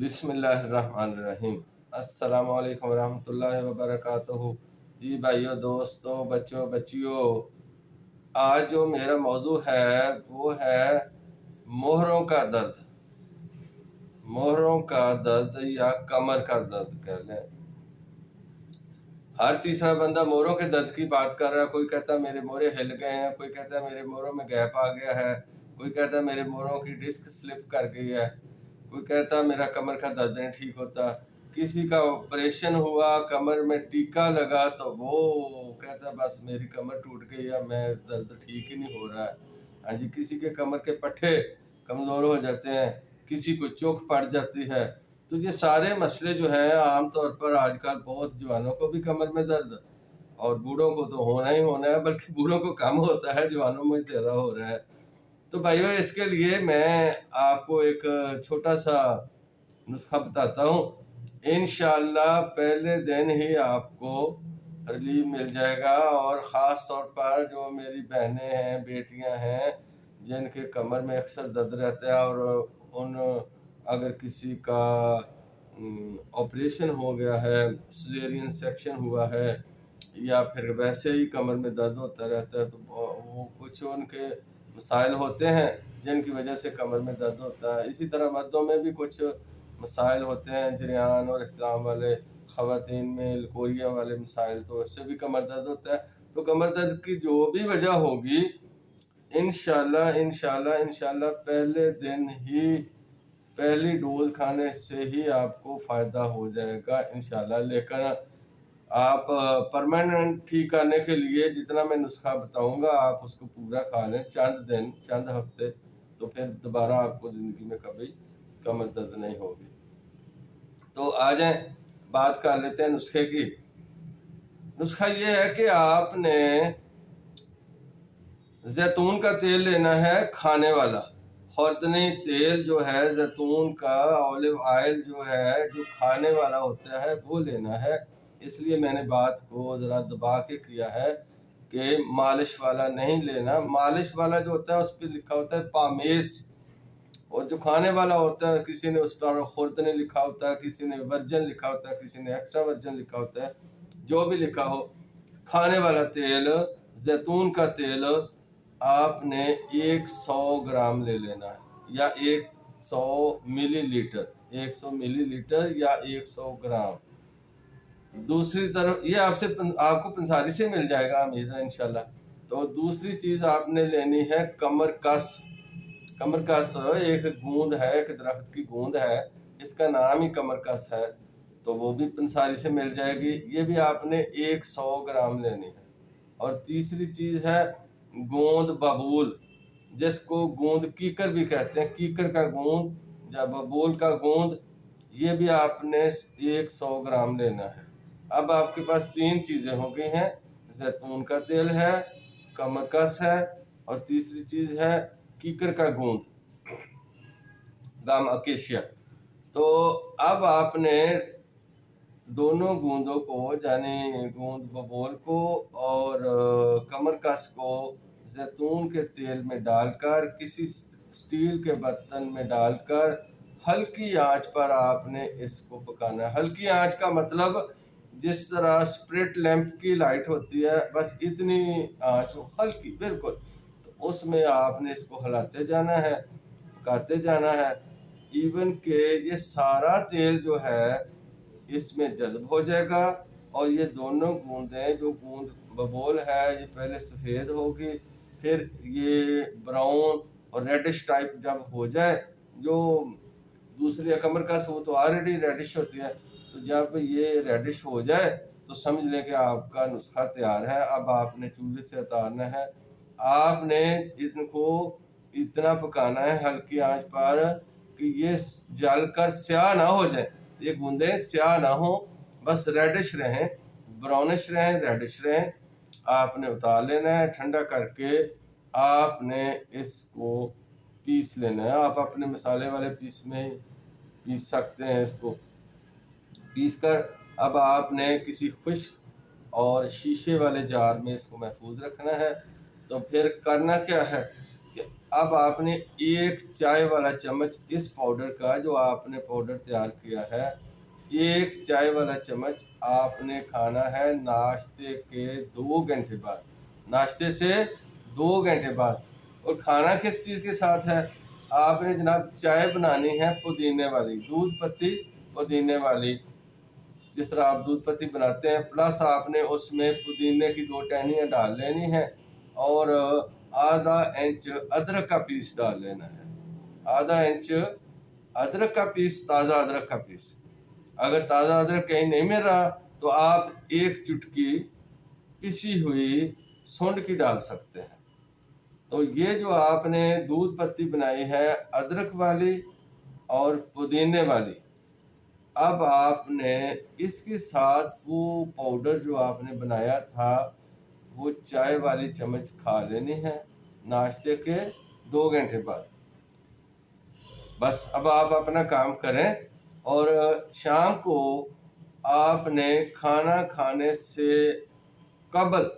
بسم اللہ الرحمن الرحیم۔ السلام علیکم ورحمۃ اللہ وبرکاتہ۔ جی بھائیو، دوستو، بچوں، بچیوں، آج جو میرا موضوع ہے وہ ہے مہروں کا درد۔ مہروں کا درد یا کمر کا درد کہہ لیں۔ ہر تیسرا بندہ مہروں کے درد کی بات کر رہا ہے۔ کوئی کہتا ہے میرے مہرے ہل گئے ہیں، کوئی کہتا ہے میرے مہروں میں گیپ آ گیا ہے، کوئی کہتا ہے میرے مہروں کی ڈسک سلپ کر گئی ہے، کوئی کہتا ہے میرا کمر کا درد نہیں ٹھیک ہوتا، کسی کا آپریشن ہوا، کمر میں ٹیکا لگا تو وہ کہتا ہے بس میری کمر ٹوٹ گئی ہے، میں درد ٹھیک ہی نہیں ہو رہا ہے۔ ہاں جی، کسی کے کمر کے پٹھے کمزور ہو جاتے ہیں، کسی کو چوک پڑ جاتی ہے۔ تو یہ سارے مسئلے جو ہیں عام طور پر آج کل بہت جوانوں کو بھی کمر میں درد، اور بوڑھوں کو تو ہونا ہی ہونا ہے، بلکہ بوڑھوں کو کم ہوتا ہے، جوانوں میں زیادہ ہو رہا ہے۔ تو بھائیو، اس کے لیے میں آپ کو ایک چھوٹا سا نسخہ بتاتا ہوں۔ انشاءاللہ پہلے دن ہی آپ کو ریلیف مل جائے گا، اور خاص طور پر جو میری بہنیں ہیں، بیٹیاں ہیں، جن کے کمر میں اکثر درد رہتا ہے، اور اگر کسی کا آپریشن ہو گیا ہے، سیزیرین سیکشن ہوا ہے، یا پھر ویسے ہی کمر میں درد ہوتا رہتا ہے، تو وہ کچھ ان کے مسائل ہوتے ہیں جن کی وجہ سے کمر میں درد ہوتا ہے۔ اسی طرح مردوں میں بھی کچھ مسائل ہوتے ہیں، جریان اور احتلام والے، خواتین میں لکوریا والے مسائل، تو اس سے بھی کمر درد ہوتا ہے۔ تو کمر درد کی جو بھی وجہ ہوگی، انشاءاللہ پہلے دن ہی پہلی ڈوز کھانے سے ہی آپ کو فائدہ ہو جائے گا انشاءاللہ۔ لیکن آپ پرماننٹ ٹھیک آنے کے لیے جتنا میں نسخہ بتاؤں گا آپ اس کو پورا کھا لیں، چند دن، چند ہفتے، تو پھر دوبارہ آپ کو زندگی میں کبھی کمر درد نہیں ہوگی۔ تو آ جائیں، بات کر لیتے ہیں نسخے کی۔ نسخہ یہ ہے کہ آپ نے زیتون کا تیل لینا ہے، کھانے والا خوردنی تیل جو ہے، زیتون کا اولیو آئل جو ہے، جو کھانے والا ہوتا ہے وہ لینا ہے۔ اس لیے میں نے بات کو ذرا دبا کے کیا ہے کہ مالش والا نہیں لینا۔ مالش والا جو ہوتا ہے اس پہ لکھا ہوتا ہے پامیز، اور جو کھانے والا ہوتا ہے کسی نے اس پر خوردنی لکھا ہوتا ہے، کسی نے ورجن لکھا ہوتا ہے، کسی نے ایکسٹرا ورجن لکھا ہوتا ہے، جو بھی لکھا ہو۔ کھانے والا تیل، زیتون کا تیل آپ نے 100 گرام لے لینا ہے، یا 100 ملی لیٹر، 100 ملی لیٹر یا 100 گرام۔ دوسری طرف یہ آپ کو پنساری سے مل جائے گا، امید ہے انشاءاللہ۔ تو دوسری چیز آپ نے لینی ہے کمر کس۔ کمر کس ایک گوند ہے، ایک درخت کی گوند ہے، اس کا نام ہی کمر کس ہے، تو وہ بھی پنساری سے مل جائے گی۔ یہ بھی آپ نے 100 گرام لینی ہے۔ اور تیسری چیز ہے گوند ببول، جس کو گوند کیکر بھی کہتے ہیں، کیکر کا گوند یا ببول کا گوند، یہ بھی آپ نے 100 گرام لینا ہے۔ اب آپ کے پاس 3 چیزیں ہو گئی ہیں، زیتون کا تیل ہے، کمر کس ہے، اور تیسری چیز ہے کیکر کا گوند، گام اکیشیا۔ تو اب آپ نے دونوں گوندوں کو، یعنی گوند ببول کو اور کمر کس کو، زیتون کے تیل میں ڈال کر، کسی سٹیل کے برتن میں ڈال کر، ہلکی آنچ پر آپ نے اس کو پکانا ہے۔ ہلکی آنچ کا مطلب جس طرح اسپرٹ لیمپ کی لائٹ ہوتی ہے، بس اتنی آنچ ہو، ہلکی بالکل۔ تو اس میں آپ نے اس کو ہلاتے جانا ہے، پکاتے جانا ہے، ایون کہ یہ سارا تیل جو ہے اس میں جذب ہو جائے گا، اور یہ دونوں گوندیں، جو گوند ببول ہے یہ پہلے سفید ہوگی، پھر یہ براؤن اور ریڈش ٹائپ جب ہو جائے، جو دوسری کمر کس وہ تو آلریڈی ریڈش ہوتی ہے، تو جب یہ ریڈش ہو جائے تو سمجھ لیں کہ آپ کا نسخہ تیار ہے۔ اب آپ نے چولہے سے اتارنا ہے، آپ نے ان کو اتنا پکانا ہے ہلکی آنچ پر کہ یہ جل کر سیاہ نہ ہو جائے، یہ گوندیں سیاہ نہ ہوں، بس ریڈش رہیں، براؤنش رہیں، ریڈش رہیں۔ آپ نے اتار لینا ہے، ٹھنڈا کر کے آپ نے اس کو پیس لینا ہے۔ آپ اپنے مسالے والے پیس میں پیس سکتے ہیں اس کو۔ پیس کر اب آپ نے کسی خشک اور شیشے والے جار میں اس کو محفوظ رکھنا ہے۔ تو پھر کرنا کیا ہے کہ اب آپ نے ایک چائے والا چمچ اس پاؤڈر کا جو آپ نے پاؤڈر تیار کیا ہے، ایک چائے والا چمچ آپ نے کھانا ہے ناشتے کے 2 گھنٹے بعد، ناشتے سے 2 گھنٹے بعد۔ اور کھانا کس چیز کے ساتھ ہے؟ آپ نے جناب چائے بنانی ہے پودینے والی، دودھ پتی پودینے والی، جس طرح آپ دودھ پتی بناتے ہیں، پلس آپ نے اس میں پودینے کی 2 ٹہنیاں ڈال لینی ہیں، اور آدھا انچ ادرک کا پیس ڈال لینا ہے، آدھا انچ ادرک کا پیس، تازہ ادرک کا پیس۔ اگر تازہ ادرک کہیں نہیں مل رہا تو آپ ایک چٹکی پسی ہوئی سونڈ کی ڈال سکتے ہیں۔ تو یہ جو آپ نے دودھ پتی بنائی ہے ادرک والی اور پودینے والی، اب آپ نے اس کے ساتھ وہ پاؤڈر جو آپ نے بنایا تھا وہ چائے والی چمچ کھا لینی ہے ناشتے کے 2 گھنٹے بعد۔ بس اب آپ اپنا کام کریں، اور شام کو آپ نے کھانا کھانے سے قبل،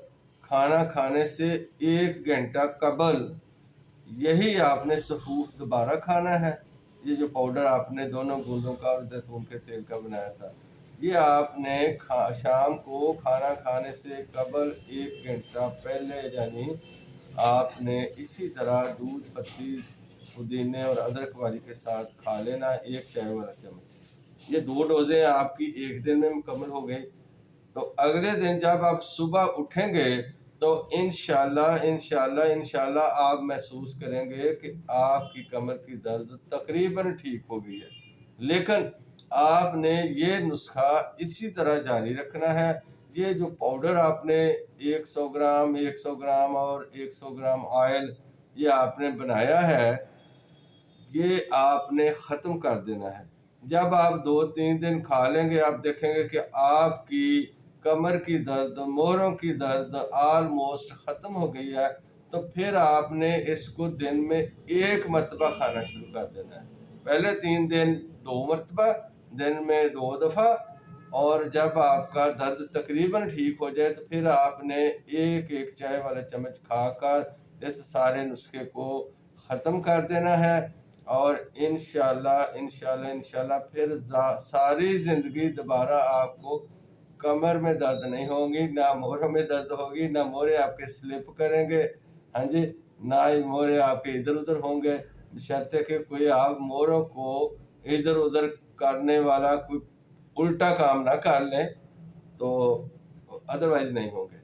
کھانا کھانے سے 1 گھنٹہ قبل یہی آپ نے سفوف دوبارہ کھانا ہے۔ یہ جو پاؤڈر آپ نے دونوں گوندوں کا اور زیتون کے تیل کا بنایا تھا، یہ آپ نے شام کو کھانا کھانے سے قبل 1 گھنٹہ پہلے، یعنی آپ نے اسی طرح دودھ پتی پودینے اور ادرک والی کے ساتھ کھا لینا، ایک چائے والا چمچ۔ یہ 2 ڈوزیں آپ کی ایک دن میں مکمل ہو گئی۔ تو اگلے دن جب آپ صبح اٹھیں گے تو انشاءاللہ آپ محسوس کریں گے کہ آپ کی کمر کی درد تقریباً ٹھیک ہو گئی ہے۔ لیکن آپ نے یہ نسخہ اسی طرح جاری رکھنا ہے۔ یہ جو پاؤڈر آپ نے 100 گرام اور 100 گرام آئل یہ آپ نے بنایا ہے، یہ آپ نے ختم کر دینا ہے۔ جب آپ 2-3 دن کھا لیں گے، آپ دیکھیں گے کہ آپ کی کمر کی درد، موہروں کی درد آلموسٹ ختم ہو گئی ہے۔ تو پھر آپ نے اس کو دن میں 1 مرتبہ کھانا شروع کر دینا ہے۔ پہلے 3 دن 2 مرتبہ، دن میں 2 دفعہ، اور جب آپ کا درد تقریباً ٹھیک ہو جائے تو پھر آپ نے ایک چائے والا چمچ کھا کر اس سارے نسخے کو ختم کر دینا ہے۔ اور انشاءاللہ پھر ساری زندگی دوبارہ آپ کو کمر میں درد نہیں ہوگی، نہ موہروں میں درد ہوگی، نہ موہرے آپ کے سلپ کریں گے، ہاں جی، نہ ہی موہرے آپ کے ادھر ادھر ہوں گے، بشرطے کہ کوئی آپ موہروں کو ادھر ادھر کرنے والا کوئی الٹا کام نہ کر لیں، تو ادروائز نہیں ہوں گے۔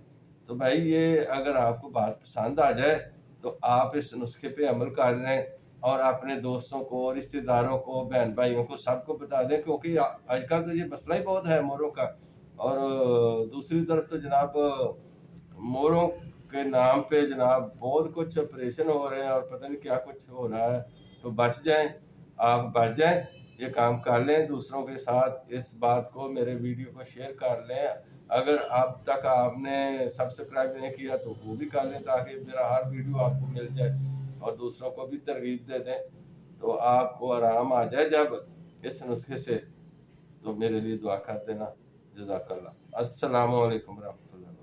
تو بھائی یہ اگر آپ کو بات پسند آ جائے تو آپ اس نسخے پہ عمل کر لیں، اور اپنے دوستوں کو، رشتہ داروں کو، بہن بھائیوں کو، سب کو بتا دیں، کیونکہ آج کل تو یہ مسئلہ ہی بہت ہے موہروں کا۔ اور دوسری طرف تو جناب موہروں کے نام پہ جناب بہت کچھ آپریشن ہو رہے ہیں اور پتہ نہیں کیا کچھ ہو رہا ہے۔ تو بچ جائیں، آپ بچ جائیں، یہ کام کر لیں، دوسروں کے ساتھ اس بات کو، میرے ویڈیو کو شیئر کر لیں۔ اگر اب تک آپ نے سبسکرائب نہیں کیا تو وہ بھی کر لیں، تاکہ میرا ہر ویڈیو آپ کو مل جائے، اور دوسروں کو بھی ترغیب دے دیں، تو آپ کو آرام آ جائے جب اس نسخے سے۔ تو میرے لیے دعا کر دینا۔ جزاک اللہ۔ السلام علیکم ورحمۃ اللہ۔